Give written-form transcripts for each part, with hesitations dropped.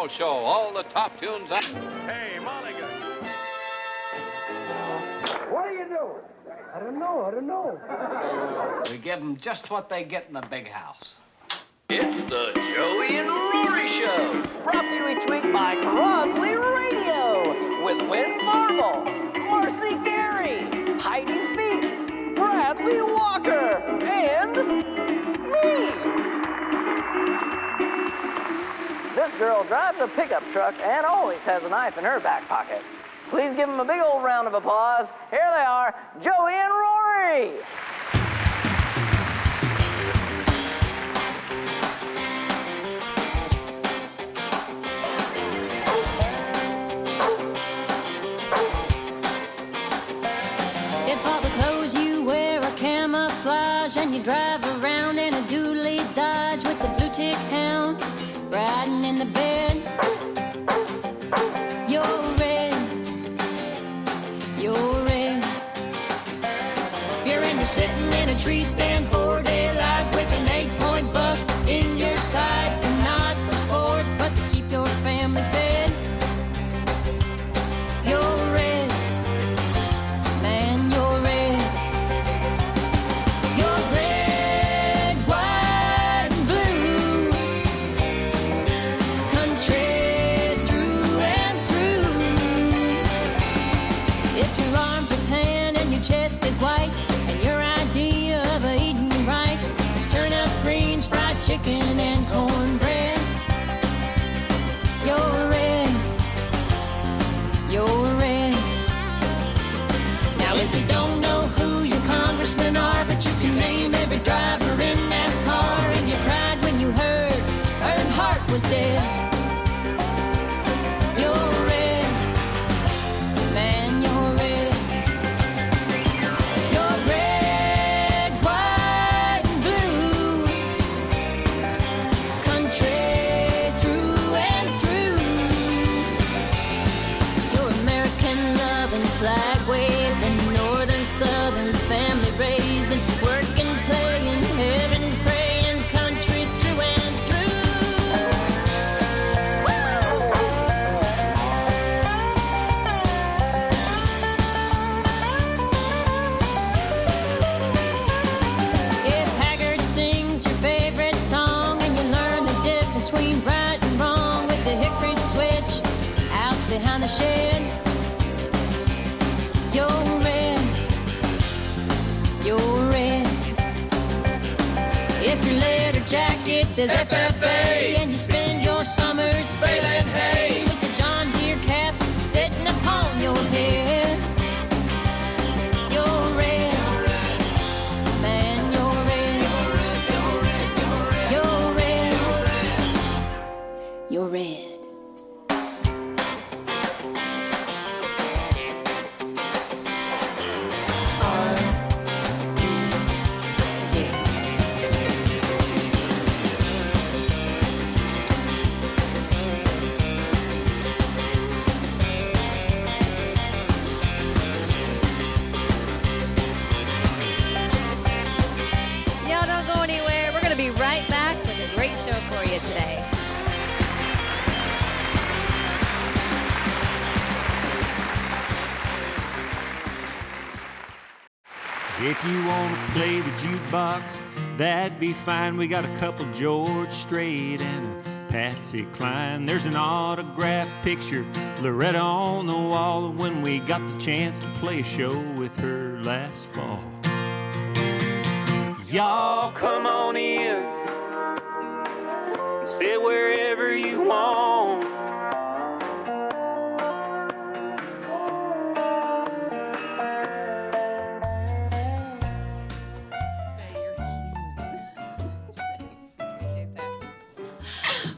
Joe Show. All the top tunes up. Hey, Mulligan. What do you do? I don't know. We give them just what they get in the big house. It's the Joey and Rory Show. Brought to you each week by Crossley Radio with Wynn Varble, Marcy Gary, Heidi Feek, Bradley Walker, and me. This girl drives a pickup truck and always has a knife in her back pocket. Please give them a big old round of applause. Here they are, Joey and Rory. If all the clothes you wear are camouflage and you drive around in a dually Dodge with the blue tick hound riding in the bed, you're red. If you're into sitting in a tree stand for daylight with an 8-point buck in your sights and not for sport but to keep your family fed, you're red. Man, you're red. You're red, white, and blue. Country through and through. If your arms are tan and your chest is white and your idea of eating right is turnip greens, fried chicken, and cornbread, you're red. You're red. Now if you don't know who your congressmen are, but you can name every driver in NASCAR, and you cried when you heard Earnhardt was dead, you're red. Man, you're red. You're red, white, and blue. Country through and through. You're American loving, flag waving, northern, southern, family raising, working, playing, heaven praying, country through and through. If Haggard sings your favorite song and you learn the difference between right and wrong with the hickory switch out behind the shed, you're red. You're red. If your leather jacket says FFA and you spend your summers baling hay with the John Deere cap sitting upon your head, you're red. Man, you're red. You're red. You're red. Y'all don't go anywhere. We're going to be right back with a great show for you today. If you want to play the jukebox, that'd be fine. We got a couple George Strait and a Patsy Cline. There's an autographed picture, Loretta on the wall, of when we got the chance to play a show with her last fall. Y'all come on in and sit wherever you want.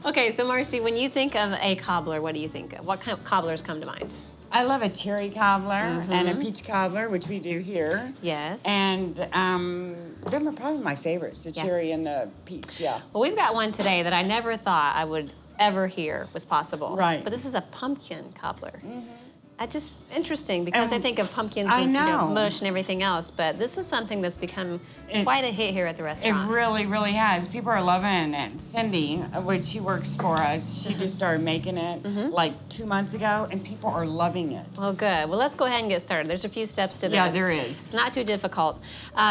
Okay, so Marcy, when you think of a cobbler, what do you think of? What kind of cobblers come to mind? I love a cherry cobbler and a peach cobbler, which we do here. Yes. And them are probably my favorites, the cherry and the peach, yeah. Well, we've got one today that I never thought I would ever hear was possible. Right. But this is a pumpkin cobbler. Just interesting because I think of pumpkins I as know. mush and everything else, but this is something that's become quite a hit here at the It restaurant. really, really has. People are loving it. Cindy, which she works for us, she just started making it like 2 months ago, and people are loving it. Well, good. Well, let's go ahead and get started. There's a few steps to this. Yeah, there is. It's not too difficult.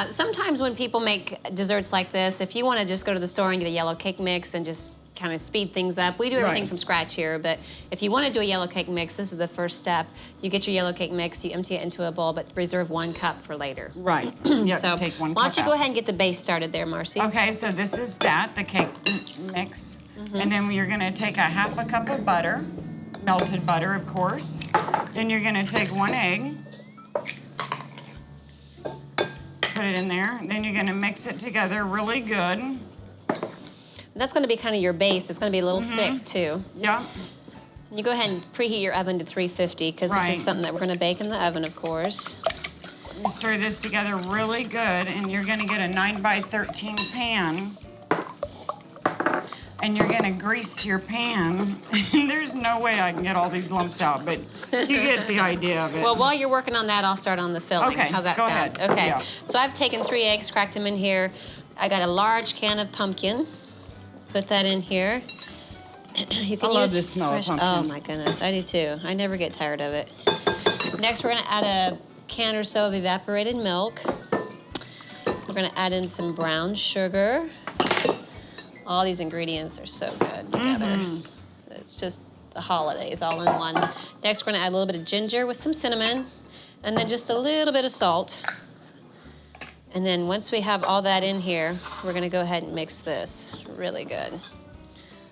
Sometimes when people make desserts like this, if you want to just go to the store and get a yellow cake mix and just kind of speed things up. We do everything Right. from scratch here, but if you want to do a yellow cake mix, this is the first step. You get your yellow cake mix, you empty it into a bowl, but reserve 1 cup for later. Right. Yep, So take 1 cup why don't you go out. ahead and get the base started there, Marcy? Okay, so this is the cake mix. And then you're gonna take a 1/2 cup of butter, melted butter, of course. Then you're gonna take 1 egg, put it in there. Then you're gonna mix it together really good. That's going to be kind of your base. It's going to be a little thick, too. Yep. And you go ahead and preheat your oven to 350, because this Right. is something that we're going to bake in the oven, of course. You stir this together really good, and you're gonna get a 9x13 pan. And you're gonna grease your pan. There's no way I can get all these lumps out, but you get the idea of it. Well, while you're working on that, I'll start on the filling. Okay, How's that go sound? ahead. Okay. Yeah. So I've taken 3 eggs, cracked them in here. I got a large can of pumpkin. Put that in here. You can I love use the smell of fresh. pumpkin. Oh my goodness, I do too. I never get tired of it. Next, we're gonna add a can or so of evaporated milk. We're gonna add in some brown sugar. All these ingredients are so good together. It's just the holidays all in one. Next, we're gonna add a little bit of ginger with some cinnamon, and then just a little bit of salt. And then once we have all that in here, we're gonna go ahead and mix this really good.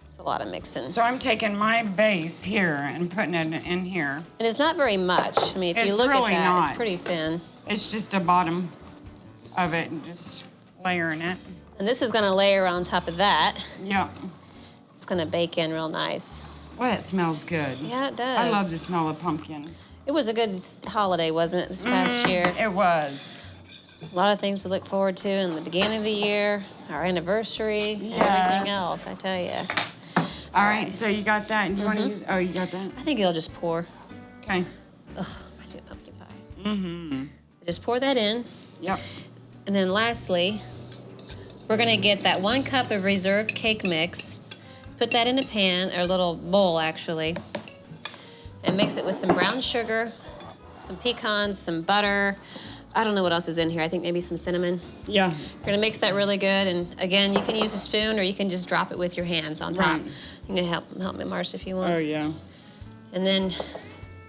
It's a lot of mixing. So I'm taking my base here and putting it in here. And it's not very much. I mean, if you It's look really at that, not. it's pretty thin. It's just the bottom of it, and just layering it. And this is gonna layer on top of that. Yep. It's gonna bake in real nice. Well, it smells good. Yeah, it does. I love the smell of pumpkin. It was a good holiday, wasn't it, this past year? It was. A lot of things to look forward to in the beginning of the year, our anniversary, everything else, I tell you. All right, so you got that, and you want to use, oh, you got that? I think it'll just pour. Okay. Ugh, reminds me of pumpkin pie. Just pour that in. Yep. And then lastly, we're gonna get that 1 cup of reserved cake mix, put that in a pan, or a little bowl actually, and mix it with some brown sugar, some pecans, some butter. I don't know what else is in here. I think maybe some cinnamon. Yeah. We're gonna mix that really good, and again, you can use a spoon or you can just drop it with your hands on top. Right. You can help me, Marcy, if you want. Oh, yeah. And then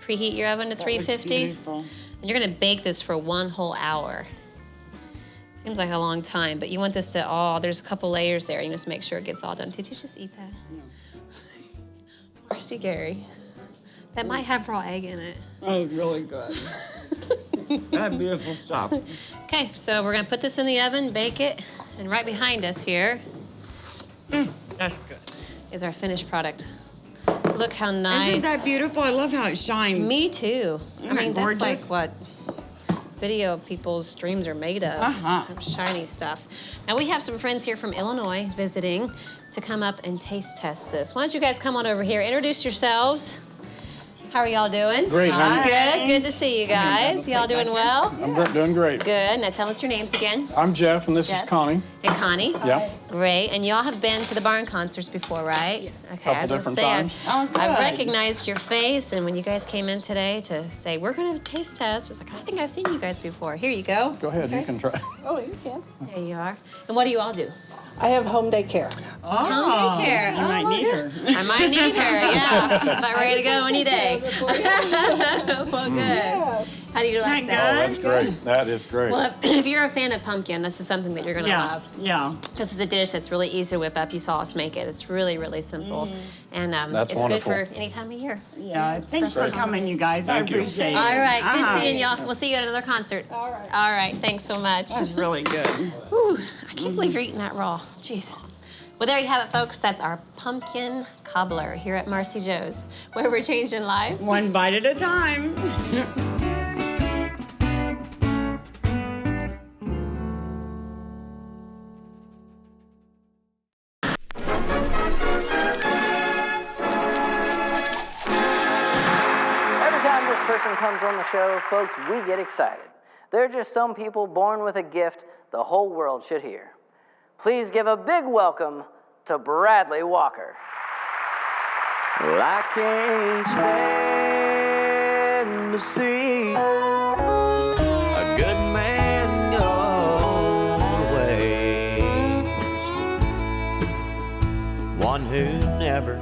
preheat your oven to That looks 350. beautiful. And you're gonna bake this for 1 whole hour. Seems like a long time, but you want this to there's a couple layers there. You just make sure it gets all done. Did you just eat that? No. Marcy, Gary. That might have raw egg in it. Oh, really good. That beautiful stuff. Okay, so we're gonna put this in the oven, bake it, and right behind us here That's good. is our finished product. Look how nice. Isn't that beautiful? I love how it shines. Me too. Isn't I mean, it that's gorgeous? like what video people's dreams are made of. Shiny stuff. Now we have some friends here from Illinois visiting to come up and taste test this. Why don't you guys come on over here, introduce yourselves. How are y'all doing? Great, how are you? Good, good to see you guys. Y'all doing well? I'm doing great. Good, now tell us your names again. I'm Jeff, and this Jeff. is Connie. And Connie. Yeah. Great, and y'all have been to the barn concerts before, right? Yes. Okay, Couple I was gonna different say, times. I recognized your face, and when you guys came in today to say, we're gonna taste test, I was like, I think I've seen you guys before. Here you go. Go ahead, you can try. Oh, you can. There you are. And what do you all do? I have home daycare. Home daycare. You might need her. I might need her, yeah. About ready to go any day. Well, good. Yes. How do you like Oh, that? that's great. That is great. Well, if you're a fan of pumpkin, this is something that you're gonna Yeah. love. Yeah. This is a dish that's really easy to whip up. You saw us make it. It's really, really simple. And That's it's wonderful. good for any time of year. Yeah. Thanks for Great. coming, you guys. Thank I you. appreciate it. All right, good Uh-huh. seeing y'all. We'll see you at another concert. All right. All right, thanks so much. That's really good. Whew, I can't believe you're eating that raw. Jeez. Well, there you have it, folks. That's our pumpkin cobbler here at Marcy Jo's, where we're changing lives. One bite at a time. Every time this person comes on the show, folks, we get excited. They're just some people born with a gift the whole world should hear. Please give a big welcome to Bradley Walker. Well, I can't stand to see a good man go to waste. One who never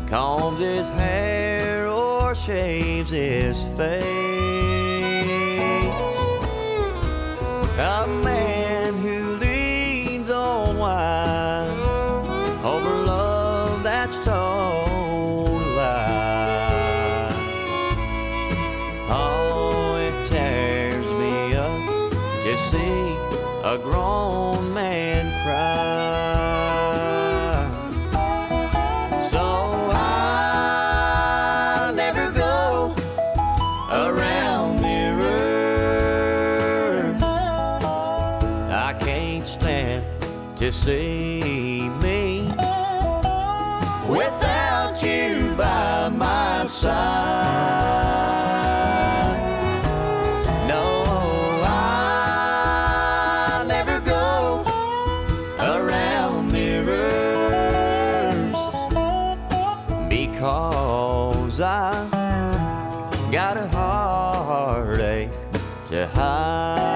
combs his hair or shaves his face. A man who leans on wine over love that's told a lie. Oh, it tears me up to see a grown man cry. So I never go around mirrors. I can't stand to see me without you by my side. No, I never go around mirrors because I got a heartache to hide.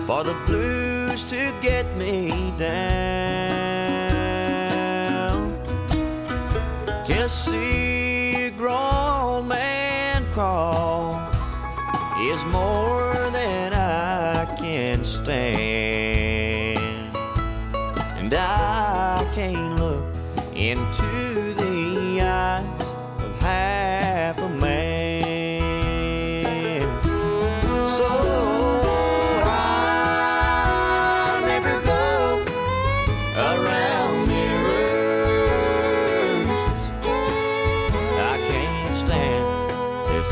For the blues to get me down. To see a grown man crawl is more than I can stand. And I can't look into the eyes of half a man.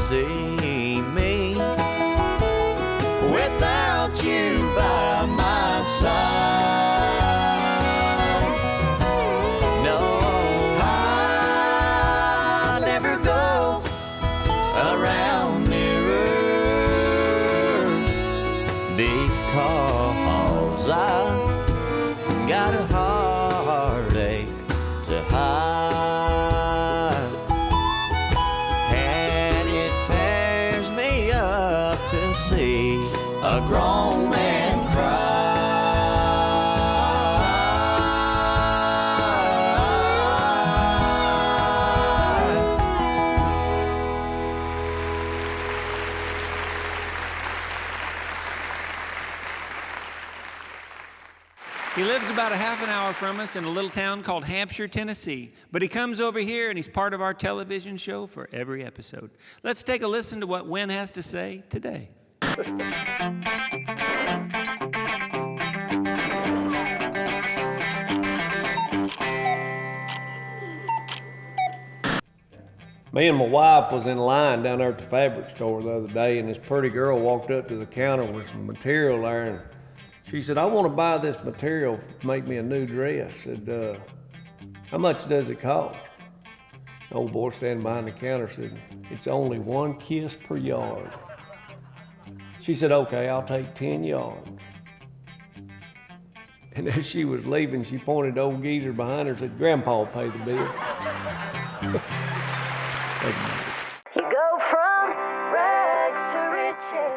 See me without you by my side. No, I never go around mirrors because I got a heartache to hide. See a grown man cry. He lives about a half an hour from us in a little town called Hampshire, Tennessee. But he comes over here and he's part of our television show for every episode. Let's take a listen to what Wynn has to say today. Me and my wife was in line down there at the fabric store the other day, and this pretty girl walked up to the counter with some material there, and she said, "I want to buy this material to make me a new dress." I said, "How much does it cost?" The old boy standing behind the counter said, "It's only 1 kiss per yard." She said, "Okay, I'll take 10 yards. And as she was leaving, she pointed to old geezer behind her and said, "Grandpa will pay the bill." You go from rags to riches.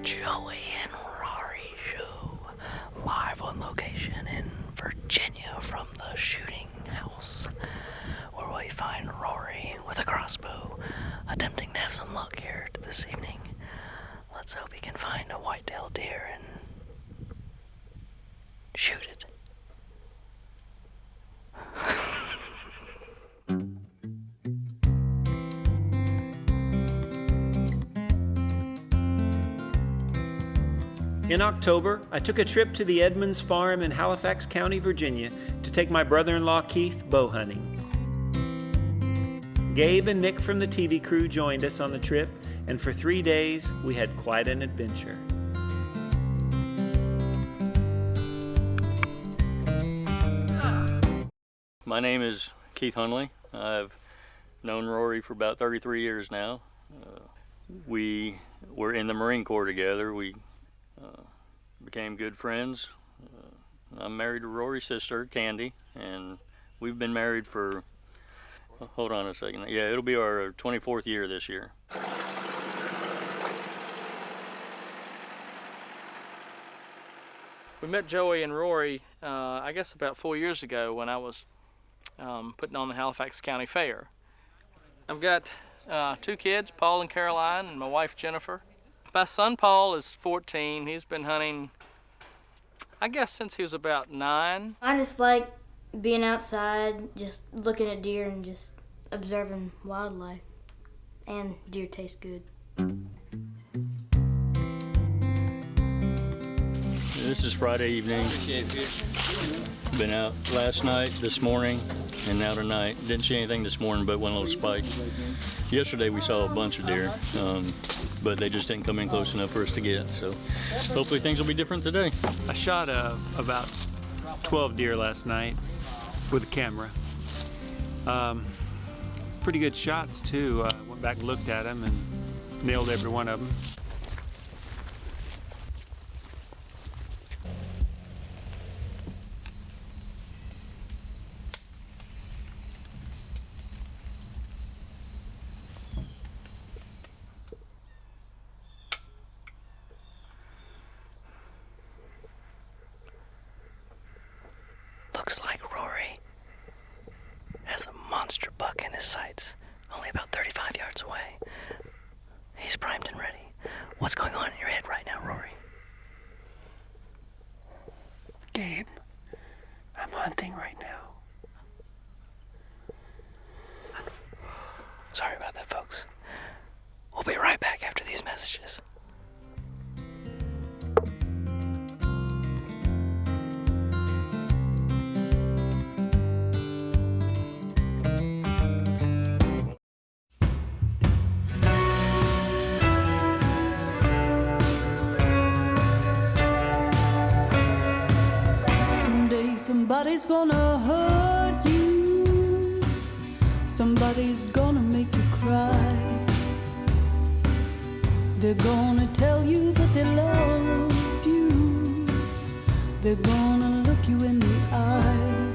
Joey and Rory Show, live on location in Virginia from the shooting house, where we find Rory with a crossbow, attempting to have some luck here this evening. Let's hope he can find a white-tailed deer and shoot it. In October, I took a trip to the Edmonds Farm in Halifax County, Virginia, to take my brother-in-law Keith bow hunting. Gabe and Nick from the TV crew joined us on the trip, and for 3 days, we had quite an adventure. My name is Keith Hunley. I've known Rory for about 33 years now. We were in the Marine Corps together. We became good friends. I'm married to Rory's sister, Candy, and we've been married for, hold on a second. Yeah, it'll be our 24th year this year. We met Joey and Rory, I guess about 4 years ago when I was putting on the Halifax County Fair. I've got 2 kids, Paul and Caroline, and my wife Jennifer. My son Paul is 14. He's been hunting, I guess, since he was about 9. I just like being outside, just looking at deer and just observing wildlife. And deer taste good. This is Friday evening. Been out last night, this morning, and now tonight. Didn't see anything this morning but one little spike. Yesterday we saw a bunch of deer, but they just didn't come in close enough for us to get. So hopefully things will be different today. I shot about 12 deer last night with a camera. Pretty good shots too. Went back and looked at them and nailed every one of them. Looks like Rory has a monster buck in his sights, only about 35 yards away. He's primed and ready. What's going on in your head right now, Rory? Gabe, I'm hunting right now. Sorry about that, folks. We'll be right back after these messages. Somebody's gonna hurt you. Somebody's gonna make you cry. They're gonna tell you that they love you. They're gonna look you in the eye.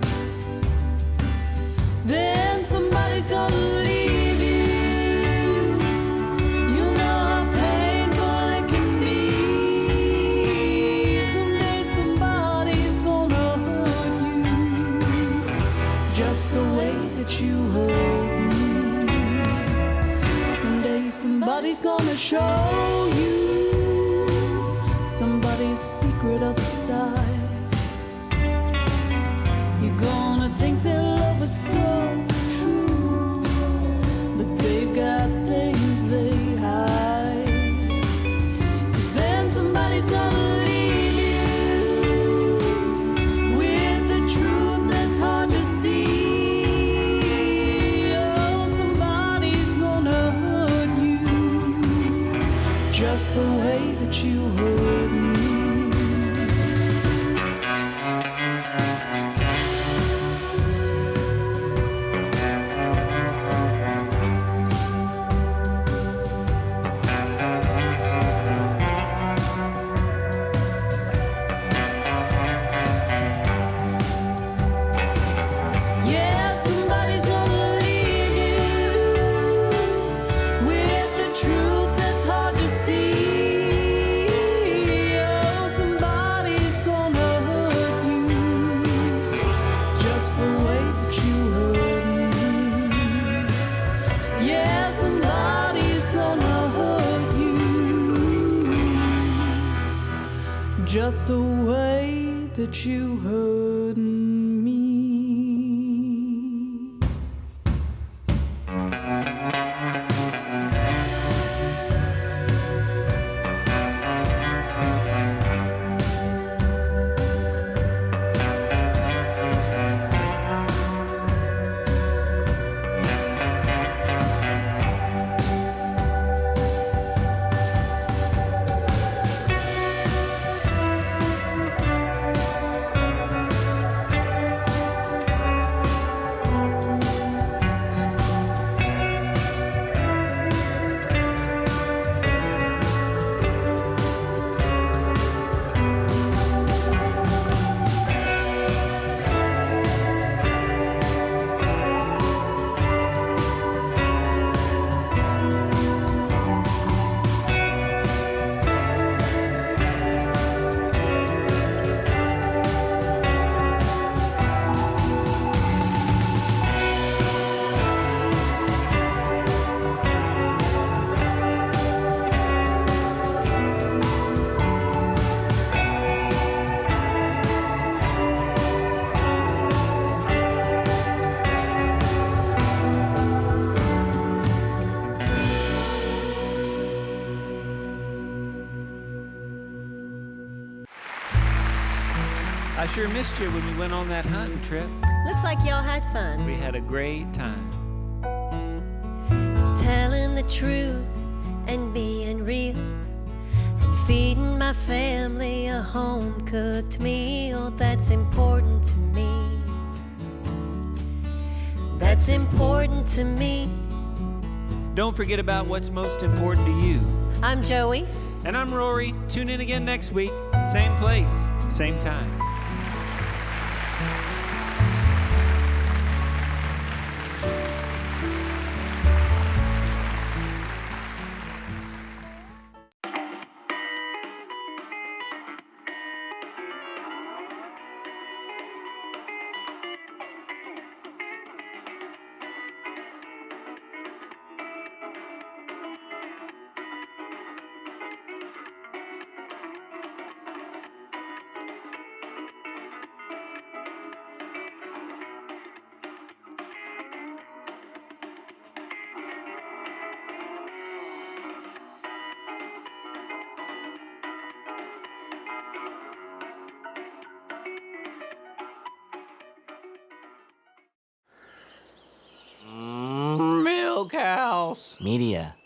Then somebody's gonna leave you. You know how painful it can be. Someday somebody's gonna hurt you just the way that you hurt me. Someday somebody's gonna show you somebody's secret other side. You're gonna think their love is so true, but they've got things they hide. 'Cause then somebody's gonna leave you with the truth that's hard to see. Oh, somebody's gonna hurt you just just the way that you hurt me. I sure missed you when we went on that hunting trip. Looks like y'all had fun. We had a great time. Telling the truth and being real, and feeding my family a home-cooked meal. That's important to me. That's important to me. Don't forget about what's most important to you. I'm Joey. And I'm Rory. Tune in again next week. Same place, same time. Milk House Media.